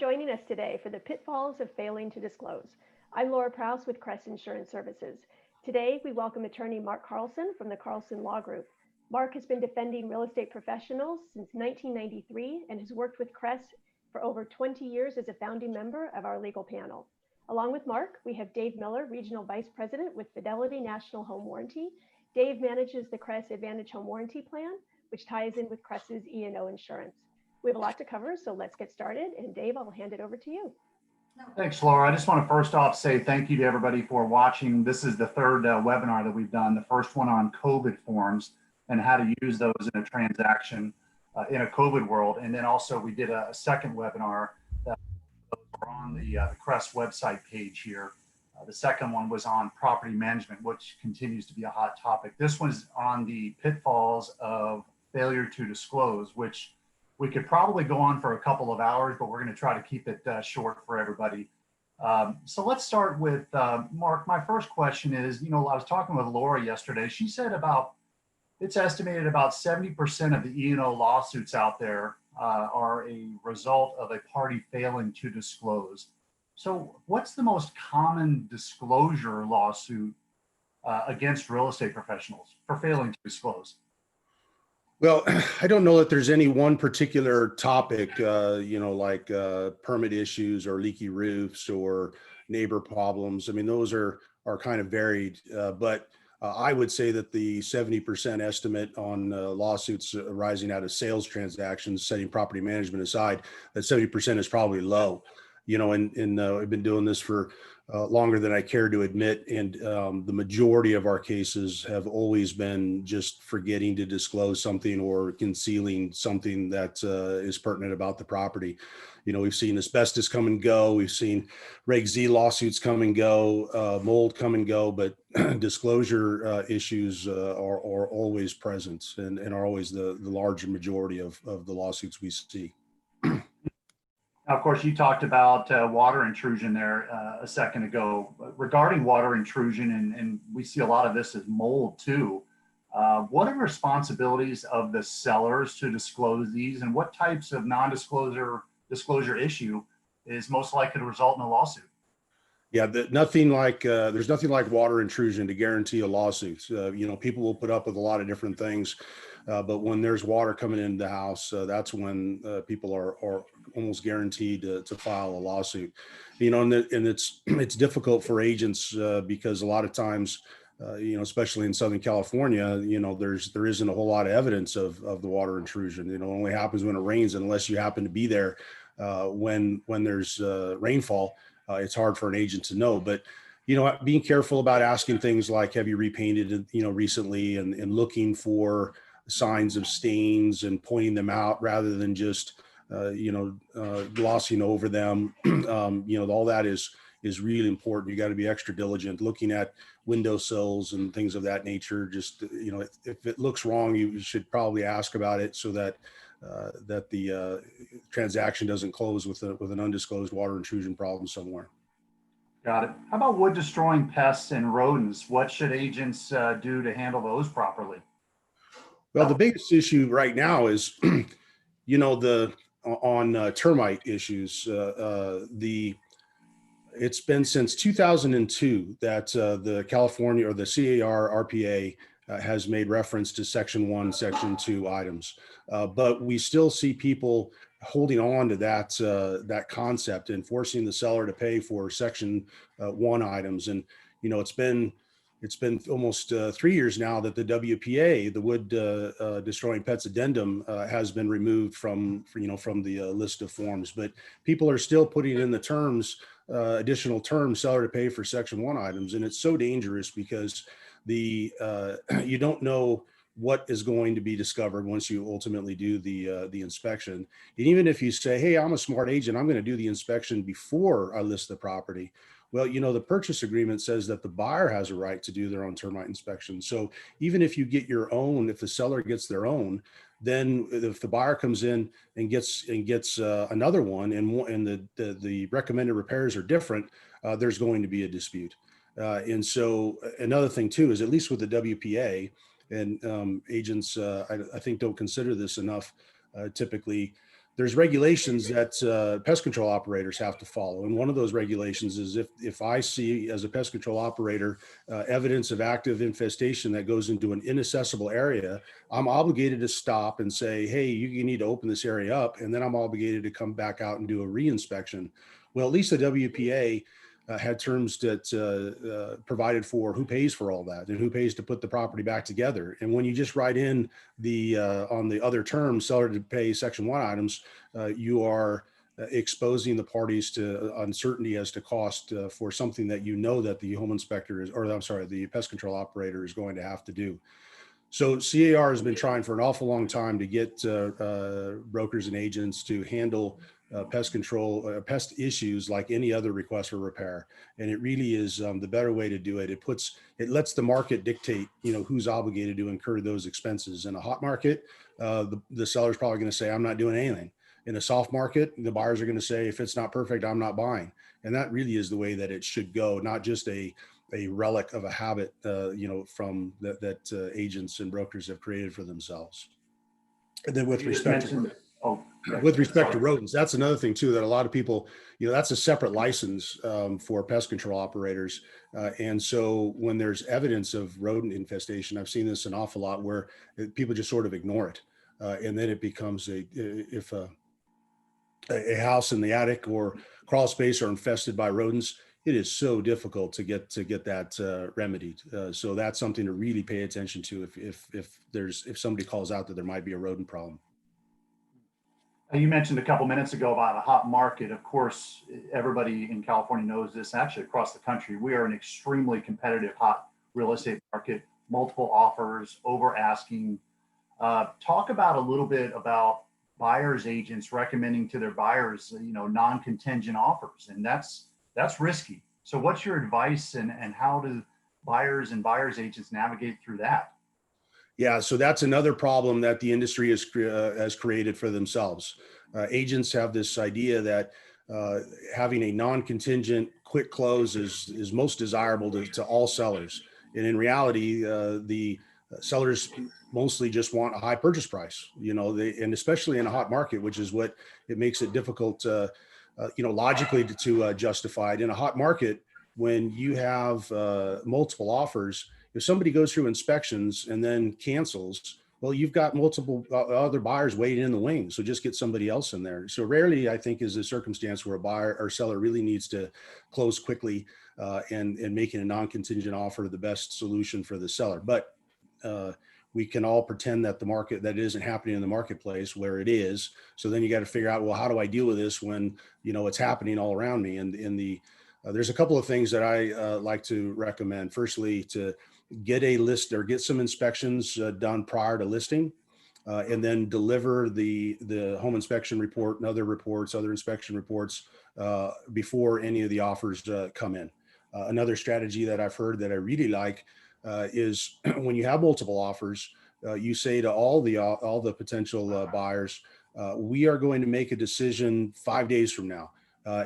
joining us today for the pitfalls of failing to disclose. I'm Laura Prowse with Crest Insurance Services. Today, we welcome attorney Mark Carlson from the Carlson Law Group. Mark has been defending real estate professionals since 1993 and has worked with Crest for over 20 years as a founding member of our legal panel. Along with Mark, we have Dave Miller, Regional Vice President with Fidelity National Home Warranty. Dave manages the Crest Advantage Home Warranty Plan, which ties in with Crest's E&O insurance. We have a lot to cover, so let's get started. And Dave, I'll hand it over to you. Thanks, Laura. I just want to first off say thank you to everybody for watching. This is the third webinar that we've done. The first one on COVID forms and how to use those in a transaction in a COVID world. And then also we did a second webinar that are on the Crest website page here. The second one was on property management, which continues to be a hot topic. This one's on the pitfalls of failure to disclose, which we could probably go on for a couple of hours, but we're going to try to keep it short for everybody. So let's start with Mark. My first question is, I was talking with Laura yesterday. She said it's estimated about 70% of the E&O lawsuits out there are a result of a party failing to disclose. So what's the most common disclosure lawsuit against real estate professionals for failing to disclose? Well, I don't know that there's any one particular topic, like permit issues or leaky roofs or neighbor problems. I mean, those are kind of varied, but I would say that the 70% estimate on lawsuits arising out of sales transactions, setting property management aside, that 70% is probably low. And I've been doing this for longer than I care to admit. And the majority of our cases have always been just forgetting to disclose something or concealing something that is pertinent about the property. We've seen asbestos come and go. We've seen Reg Z lawsuits come and go, mold come and go, but disclosure issues are always present and are always the larger majority of the lawsuits we see. Now, of course, you talked about water intrusion there a second ago. Regarding water intrusion, and we see a lot of this as mold too, what are responsibilities of the sellers to disclose these, and what types of non-disclosure issue is most likely to result in a lawsuit? Yeah, there's nothing like water intrusion to guarantee a lawsuit. People will put up with a lot of different things, but when there's water coming into the house, that's when people are almost guaranteed to file a lawsuit. And it's difficult for agents because a lot of times, especially in Southern California, there isn't a whole lot of evidence of the water intrusion. It only happens when it rains, unless you happen to be there when there's rainfall. It's hard for an agent to know, but being careful about asking things like, have you repainted recently, and looking for signs of stains and pointing them out rather than just glossing over them. All that is really important. You got to be extra diligent, looking at windowsills and things of that nature. Just if it looks wrong, you should probably ask about it so that the transaction doesn't close with an undisclosed water intrusion problem somewhere. Got it. How about wood destroying pests and rodents? What should agents do to handle those properly? Well, the biggest issue right now is, on termite issues. It's been since 2002 that the California or the CAR RPA has made reference to Section 1, Section 2 items, but we still see people holding on to that concept and forcing the seller to pay for Section 1 items. And it's been almost 3 years now that the WPA, the wood destroying pets addendum, has been removed from the list of forms. But people are still putting in the terms, additional terms, seller to pay for Section 1 items, and it's so dangerous because you don't know what is going to be discovered once you ultimately do the inspection. And even if you say, hey, I'm a smart agent, I'm going to do the inspection before I list the property. Well, the purchase agreement says that the buyer has a right to do their own termite inspection. So even if you get your own, if the seller gets their own, then if the buyer comes in and gets another one, and the recommended repairs are different, there's going to be a dispute. And so another thing too is, at least with the WPA, and agents I think don't consider this enough typically, there's regulations that pest control operators have to follow. And one of those regulations is if I see as a pest control operator evidence of active infestation that goes into an inaccessible area, I'm obligated to stop and say, hey, you need to open this area up. And then I'm obligated to come back out and do a reinspection. Well, at least the WPA had terms that provided for who pays for all that and who pays to put the property back together. And when you just write in the on the other terms, seller to pay Section 1 items, you are exposing the parties to uncertainty as to cost for something that you know that the home inspector is, or I'm sorry, the pest control operator is going to have to do. So CAR has been trying for an awful long time to get brokers and agents to handle pest control, pest issues like any other request for repair. And it really is the better way to do it. It lets the market dictate, who's obligated to incur those expenses. In a hot market, the seller's probably going to say, I'm not doing anything. In a soft market, the buyers are going to say, if it's not perfect, I'm not buying. And that really is the way that it should go, not just a relic of a habit, from that agents and brokers have created for themselves. And then with respect to rodents, that's another thing too, that a lot of people, that's a separate license for pest control operators. And so when there's evidence of rodent infestation, I've seen this an awful lot where people just sort of ignore it. And then it becomes if a house in the attic or crawl space are infested by rodents, it is so difficult to get that remedied. So that's something to really pay attention to if somebody calls out that there might be a rodent problem. You mentioned a couple minutes ago about a hot market. Of course, everybody in California knows this. Actually, across the country, we are an extremely competitive hot real estate market. Multiple offers, over asking. Talk about a little bit about buyers agents recommending to their buyers, non-contingent offers, and that's risky. So what's your advice and how do buyers and buyers agents navigate through that? Yeah, so that's another problem that the industry has created for themselves. Agents have this idea that having a non-contingent quick close is most desirable to all sellers. And in reality, the sellers mostly just want a high purchase price, and especially in a hot market, which is what it makes it difficult logically to justify it. In a hot market, when you have multiple offers, if somebody goes through inspections and then cancels, well, you've got multiple other buyers waiting in the wings. So just get somebody else in there. So rarely, I think, is a circumstance where a buyer or seller really needs to close quickly and making a non-contingent offer the best solution for the seller. But we can all pretend that that isn't happening in the marketplace where it is. So then you got to figure out, well, how do I deal with this when, it's happening all around me? And there's a couple of things that I like to recommend. Firstly, to get a list or get some inspections done prior to listing, and then deliver the home inspection report and other inspection reports before any of the offers come in. Another strategy that I've heard that I really like is when you have multiple offers, you say to all the potential buyers, we are going to make a decision 5 days from now.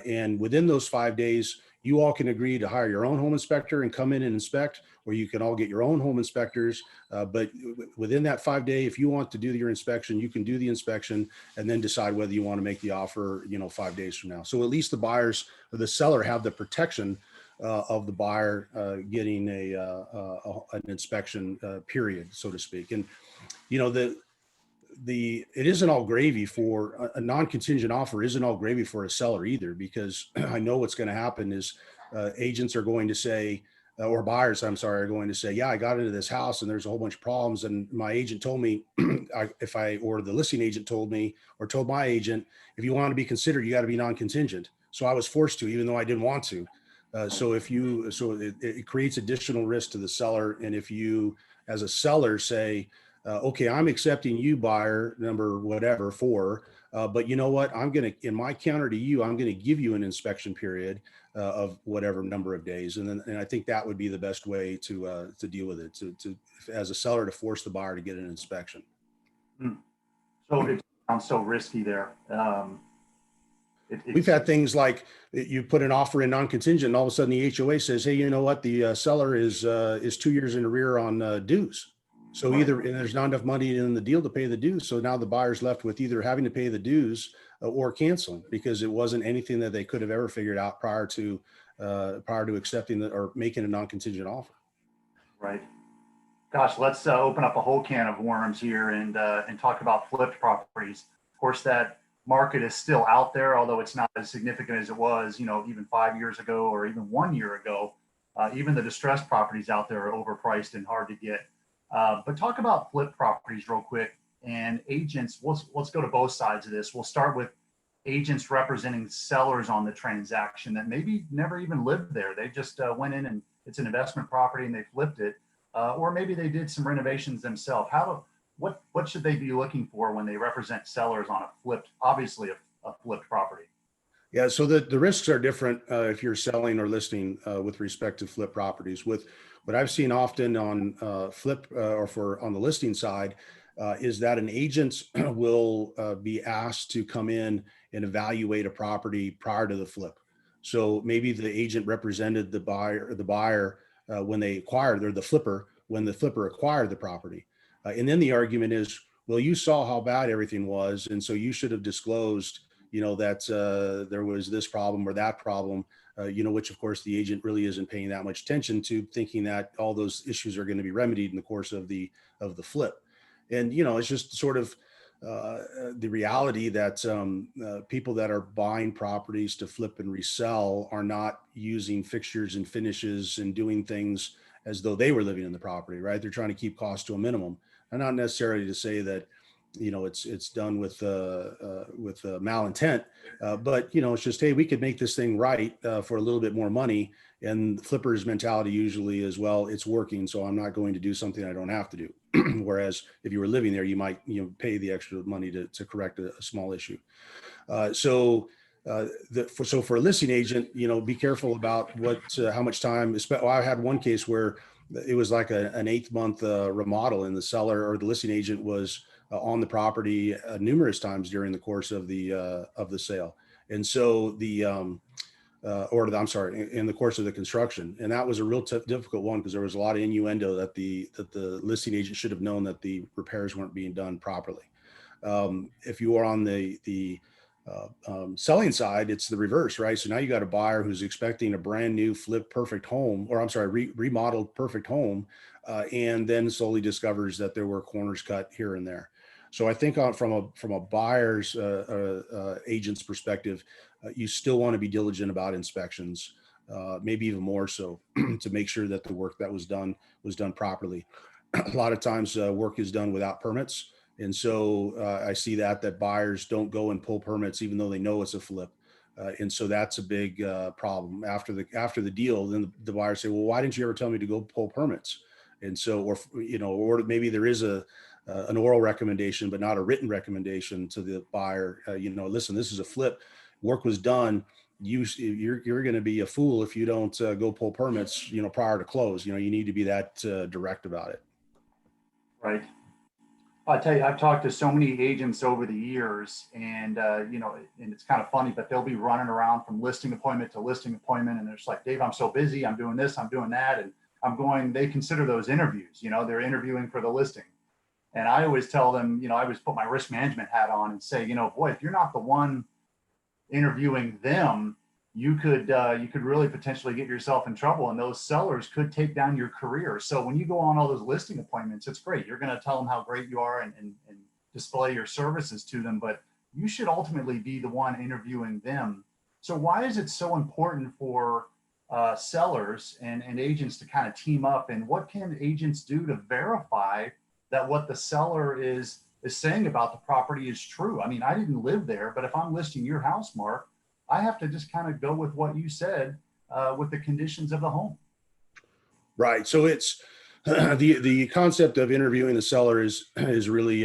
And within those 5 days, you all can agree to hire your own home inspector and come in and inspect, or you can all get your own home inspectors. But within that 5 day, if you want to do your inspection, you can do the inspection and then decide whether you want to make the offer, 5 days from now. So at least the buyers or the seller have the protection of the buyer getting an inspection period, so to speak. And, it isn't all gravy for a non-contingent offer isn't all gravy for a seller either, because I know what's going to happen is agents are going to say, or buyers, are going to say, yeah, I got into this house and there's a whole bunch of problems. And my agent told me or the listing agent told me, or told my agent, if you want to be considered, you got to be non-contingent. So I was forced to, even though I didn't want to. So it creates additional risk to the seller. And if you, as a seller, say, okay, I'm accepting you, buyer number whatever 4, but you know what? In my counter to you, I'm going to give you an inspection period of whatever number of days, and I think that would be the best way to deal with it. To as a seller, to force the buyer to get an inspection. So it sounds so risky there. We've had things like you put an offer in non-contingent, and all of a sudden the HOA says, "Hey, you know what? The seller is 2 years in arrear on dues." So either, and there's not enough money in the deal to pay the dues. So now the buyer's left with either having to pay the dues or canceling, because it wasn't anything that they could have ever figured out prior to accepting or making a non-contingent offer. Right. Gosh, let's open up a whole can of worms here and talk about flipped properties. Of course, that market is still out there, although it's not as significant as it was, even 5 years ago or even 1 year ago. Even the distressed properties out there are overpriced and hard to get. But talk about flipped properties real quick, and agents. Let's go to both sides of this. We'll start with agents representing sellers on the transaction that maybe never even lived there. They just went in and it's an investment property and they flipped it. Or maybe they did some renovations themselves. What should they be looking for when they represent sellers on obviously a flipped property? Yeah, so the risks are different if you're selling or listing with respect to flip properties. With what I've seen often on flip on the listing side is that an agent will be asked to come in and evaluate a property prior to the flip. So maybe the agent represented the buyer when they acquired, or the flipper when the flipper acquired the property, and then the argument is, well, you saw how bad everything was, and so you should have disclosed that there was this problem or that problem, which of course the agent really isn't paying that much attention to, thinking that all those issues are going to be remedied in the course of the flip. And, it's just sort of the reality that people that are buying properties to flip and resell are not using fixtures and finishes and doing things as though they were living in the property, right? They're trying to keep costs to a minimum, and not necessarily to say that it's done with malintent, but it's just, hey, we could make this thing right for a little bit more money. And the flipper's mentality usually is, well, it's working, so I'm not going to do something I don't have to do. Whereas if you were living there, you might pay the extra money to correct a small issue. So for a listing agent, be careful about how much time. I had one case where it was like an 8-month remodel, and the seller or the listing agent was on the property numerous times during the course of the sale. And so in the course of the construction. And that was a real difficult one, because there was a lot of innuendo that the listing agent should have known that the repairs weren't being done properly. If you are on the selling side, it's the reverse, right? So now you got a buyer who's expecting a brand new flipped perfect home, or remodeled perfect home, and then slowly discovers that there were corners cut here and there. So I think from a buyer's agent's perspective, you still want to be diligent about inspections, maybe even more so, to make sure that the work that was done properly. A lot of times work is done without permits. And so I see that buyers don't go and pull permits, even though they know it's a flip. And so that's a big problem. After the deal, then the buyers say, well, why didn't you ever tell me to go pull permits? And so, or maybe there is an oral recommendation, but not a written recommendation to the buyer. Listen, this is a flip. Work was done. You're going to be a fool if you don't go pull permits, prior to close. You need to be that direct about it. Right. I'll tell you, I've talked to so many agents over the years, and and it's kind of funny, but they'll be running around from listing appointment to listing appointment, and they're just like, Dave, I'm so busy, I'm doing this, I'm doing that, and they consider those interviews. They're interviewing for the listing. And I always tell them, I always put my risk management hat on and say, boy, if you're not the one interviewing them, you could really potentially get yourself in trouble, and those sellers could take down your career. So when you go on all those listing appointments, it's great. You're going to tell them how great you are and display your services to them, but you should ultimately be the one interviewing them. So why is it so important for sellers and agents to kind of team up, and what can agents do to verify that what the seller is saying about the property is true? I mean, I didn't live there, but if I'm listing your house, Mark, I have to just kind of go with what you said with the conditions of the home. Right. So it's the concept of interviewing the seller is really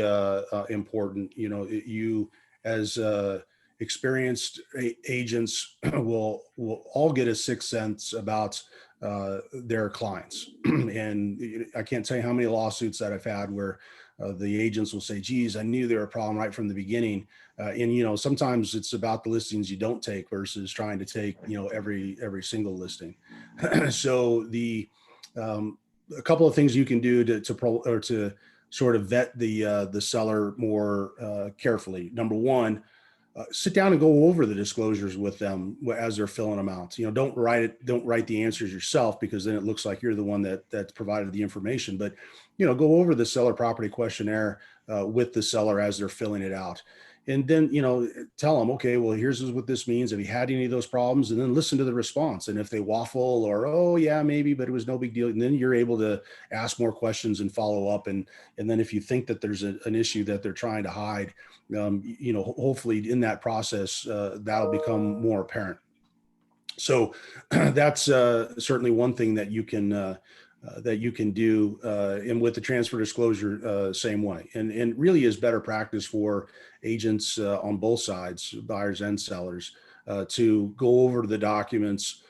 important. You as experienced agents will all get a sixth sense about their clients. And I can't tell you how many lawsuits that I've had where the agents will say, geez, I knew there were a problem right from the beginning. And sometimes it's about the listings you don't take versus trying to take, every single listing. So a couple of things you can do to sort of vet the seller more carefully. Number one, sit down and go over the disclosures with them as they're filling them out. Don't write the answers yourself, because then it looks like you're the one that provided the information. But go over the seller property questionnaire with the seller as they're filling it out. And then, tell them, okay, well, here's what this means. Have you had any of those problems? And then listen to the response. And if they waffle or, oh yeah, maybe, but it was no big deal. And then you're able to ask more questions and follow up. And then if you think that there's an issue that they're trying to hide, hopefully in that process, that'll become more apparent. So that's certainly one thing that you can do, and with the transfer disclosure, same way, and really is better practice for agents on both sides, buyers and sellers, to go over the documents,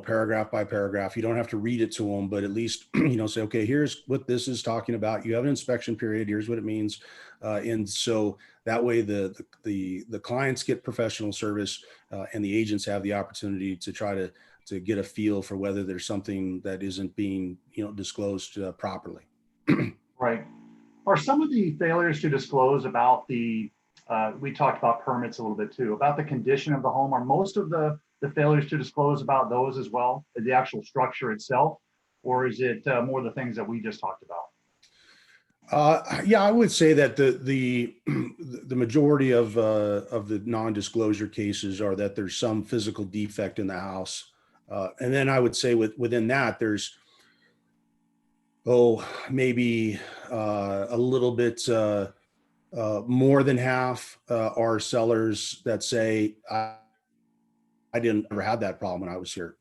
paragraph by paragraph. You don't have to read it to them, but at least, say, okay, here's what this is talking about. You have an inspection period. Here's what it means. And so that way the clients get professional service, and the agents have the opportunity to try to get a feel for whether there's something that isn't being, disclosed properly. Right. Are some of the failures to disclose about we talked about permits a little bit too, about the condition of the home, are most of the failures to disclose about those as well, the actual structure itself, or is it more the things that we just talked about? Yeah, I would say that the majority of the non-disclosure cases are that there's some physical defect in the house. And then I would say within that, there's, maybe a little bit more than half are sellers that say, I didn't ever have that problem when I was here.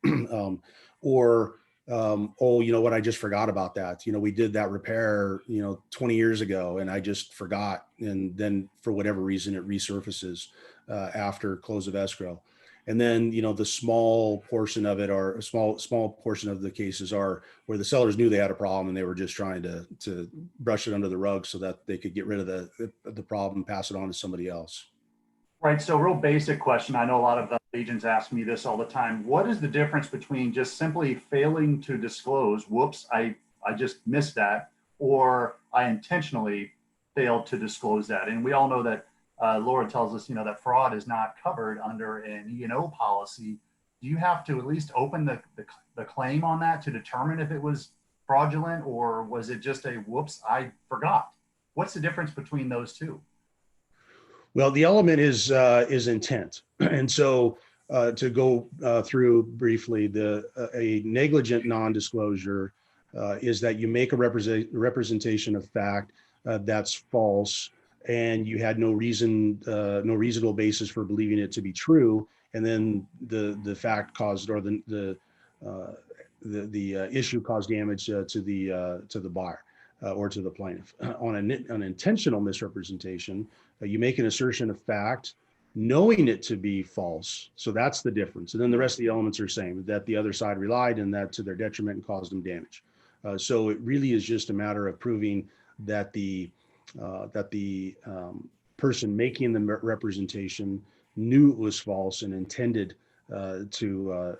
Or, you know what, I just forgot about that. We did that repair, 20 years ago, and I just forgot. And then for whatever reason, it resurfaces after close of escrow. And then, the small portion of it, or a small portion of the cases are where the sellers knew they had a problem and they were just trying to brush it under the rug so that they could get rid of the problem, pass it on to somebody else. Right. So real basic question. I know a lot of agents ask me this all the time. What is the difference between just simply failing to disclose, whoops, I just missed that, or I intentionally failed to disclose that? And we all know that Laura tells us, that fraud is not covered under an E&O policy. Do you have to at least open the claim on that to determine if it was fraudulent, or was it just a whoops, I forgot? What's the difference between those two? Well, the element is intent. And so to go through briefly, a negligent non-disclosure is that you make a representation of fact that's false, and you had no reasonable basis for believing it to be true, and then the fact caused, or the issue caused damage to the buyer or to the plaintiff. On an intentional misrepresentation, you make an assertion of fact knowing it to be false. So that's the difference. And then the rest of the elements are the same, that the other side relied and that to their detriment and caused them damage. So it really is just a matter of proving that the person making the representation knew it was false and intended to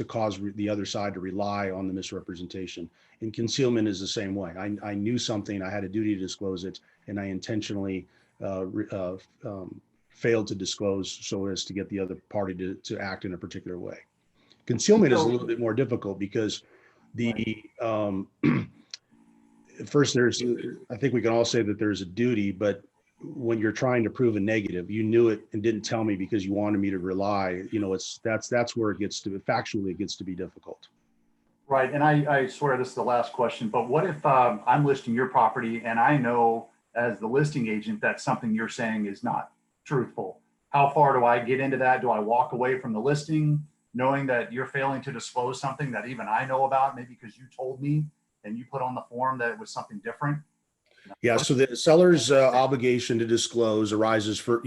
cause the other side to rely on the misrepresentation. And concealment is the same way. I knew something, I had a duty to disclose it, and I intentionally failed to disclose so as to get the other party to act in a particular way. Concealment is a little bit more difficult because first, I think we can all say that there's a duty, but when you're trying to prove a negative, you knew it and didn't tell me because you wanted me to rely, that's where factually it gets to be difficult. Right. And I swear this is the last question, but what if I'm listing your property and I know as the listing agent that something you're saying is not truthful? How far do I get into that? Do I walk away from the listing knowing that you're failing to disclose something that even I know about, maybe because you told me and you put on the form that it was something different? Yeah, so the seller's obligation to disclose arises for,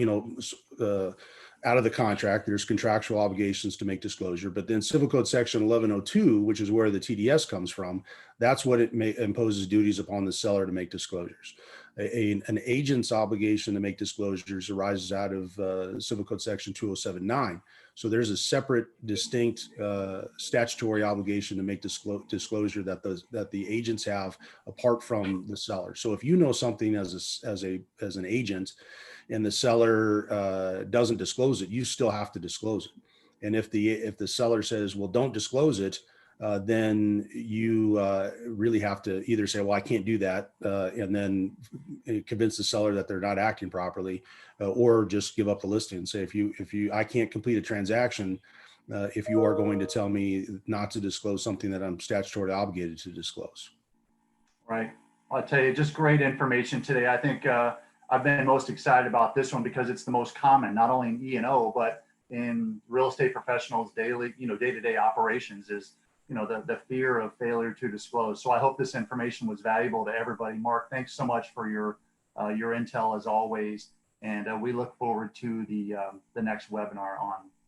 out of the contract. There's contractual obligations to make disclosure, but then Civil Code Section 1102, which is where the TDS comes from, that's what it imposes duties upon the seller to make disclosures. An agent's obligation to make disclosures arises out of Civil Code Section 2079. So there's a separate, distinct statutory obligation to make disclosure that the agents have apart from the seller. So if you know something as an agent and the seller doesn't disclose it, you still have to disclose it. And if the seller says, well, don't disclose it, then you really have to either say, well, I can't do that, and then convince the seller that they're not acting properly, or just give up the listing and say, I can't complete a transaction if you are going to tell me not to disclose something that I'm statutorily obligated to disclose. Right. I'll tell you, just great information today. I think I've been most excited about this one because it's the most common, not only in E&O, but in real estate professionals' daily, day-to-day operations is, the fear of failure to disclose. So I hope this information was valuable to everybody. Mark, thanks so much for your intel as always. And we look forward to the next webinar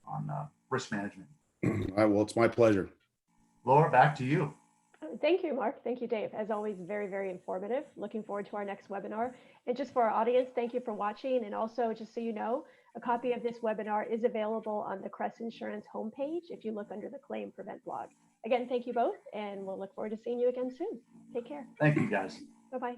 on risk management. All right, well, it's my pleasure. Laura, back to you. Thank you, Mark. Thank you, Dave. As always, very, very informative. Looking forward to our next webinar. And just for our audience, thank you for watching. And also, just so you know, a copy of this webinar is available on the Crest Insurance homepage if you look under the Claim Prevent blog. Again, thank you both, and we'll look forward to seeing you again soon. Take care. Thank you, guys. Bye-bye.